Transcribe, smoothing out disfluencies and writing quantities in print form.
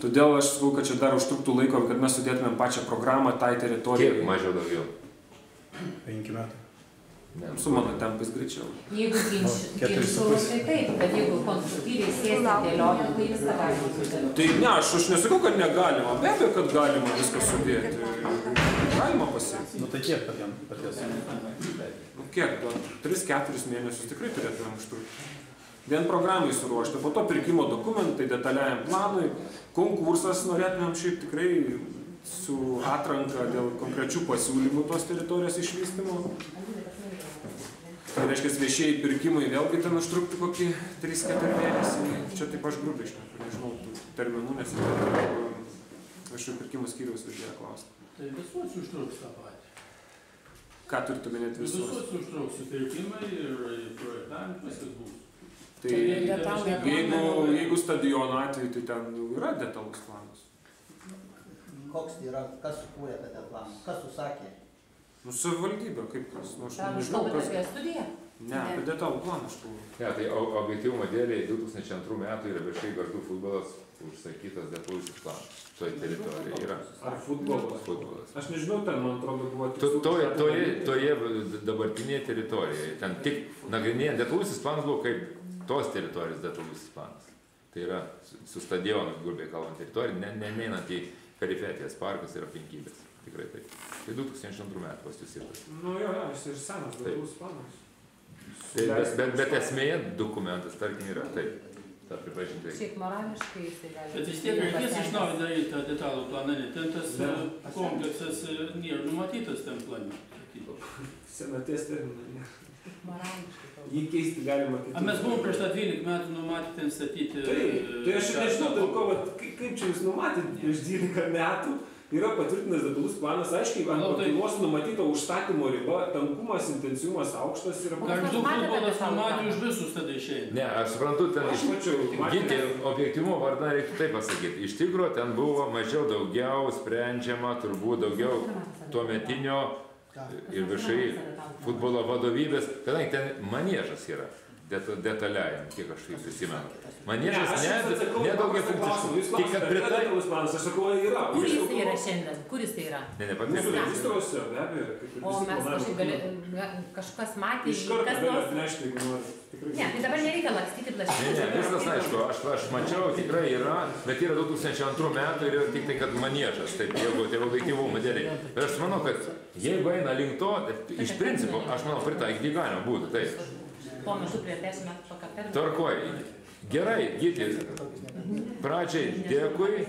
Todėl aš sakau, kad čia dar užtruktų laiko, kad mes sudėtumėm pačią programą tai teritorijai. Kiek mažiau daugiau? 5 metai. Ne, su mano tempais greičiau. Jeigu ginčų, tai taip, bet jeigu konstruktyviai sėsti dėliojant, tai viską galima sudėti. Tai ne, aš nesakau, kad negalima, be abejo, kad galima viską sudėti. Galima pasiekti. Nu tai kiek patiems paties? Nu kiek, 3-4 mėnesius tikrai turėtumėm užtrukti. Vien programai suruošti, po to pirkimo dokumentai, detaliajam planui, konkursas norėtumėm šiaip tikrai su atranka dėl konkrečių pasiūlymų tos teritorijos išvystymo. Tai reiškia, viešieji pirkimai vėlgi ten užtrukti kokį 3-4 mėnesį. Čia taip aš grubiai šneku, nežinau tų terminų, nes viešųjų pirkimų skyriaus uždėjo klausimą. Tai visuos užtruks tą patį. Ką turite minėti visus? Visuos užtruks pirkimai ir projektavimas, viskas bus. Tai jeigu stadiono atveju, tai ten jau yra detalus planas. Koks yra, kas sukūrė tą planą, kas užsakė? Nu, savivaldybė, kaip kas, nu, aš Ar jūs nežinau, kalbate kas... apie studiją? Ne, apie detalų planą aš kalbu. Ne, tai objektyvumo dėliai 2002 metų yra viešai Gardų futbolas užsakytas detalusis planas. Toje teritorijoje yra. Ar futbolas? Futbolas. Aš nežinau, ten, man atrodo, buvo... Toje dabartinėje teritorijoje, ten tik nagrinėjant detalusis planas buvo kaip tos teritorijos detalusis planas. Tai yra su stadionu, grubiai kalbant, teritorija, neinant į perifetijas, parkas ir aplinkybės. Tikrai taip. Tai 2002 metų pasisirtas. Nu jo, jis ir senas detalus planas. Bet esmėje dokumentas, tarkim, yra taip. Ta pripažinti. Šiaip morališkai jisai gali... Bet vis tiek reikės iš naujo daryti tą detalų planą, ten tas kompleksas nėra numatytas ten plane. Senaties terminą. Morališkai. Jį keisti galima kitų. Mes buvom prieš tą 12 metų numatyti ten statyti... Tai aš nežinau, dėl ko, kaip čia jūs numatėt prieš 12 metų. Yra patvirtinas detalus planas, aiškiai, ant pakylos numatyta užstatymo riba, tankumas, intensyvumas aukštas yra... Gargždų futbolas numatė už visus tada išeina. Ne, aš suprantu, ten ginti objektyvumo vardą reiktų taip pasakyti. Iš tikrųjų, ten buvo mažiau daugiau sprendžiama, turbūt daugiau tuometinio ir viešai futbolo vadovybės, kadangi ten maniežas yra. Detaliajam, kiek aš tai prisimenu. Maniežas nedaugia funkciškai. Tik kad detalus planas, aš sakau, yra. Kur jis tai yra šiandien? Kur jis tai yra? Ne, Mūsų registruose, be abejo. O mes kažkas matė, iš karto gali atnešti, jeigu nori. Ne, tai dabar nereikia lakstyti plašyti. Ne, viskas aišku, aš mačiau, tikrai yra, bet yra 2002 metų ir yra tik tai, kad maniežas, taip, jeigu tai objektyvumo dėliai. Bet aš manau, kad jeigu eina link to, iš principo, aš manau, pritaikyti galima būtų, taip. Po metu prie 10 metų pakapėlį. Tvarkoj. Gerai, Gyti, pradžiai dėkui,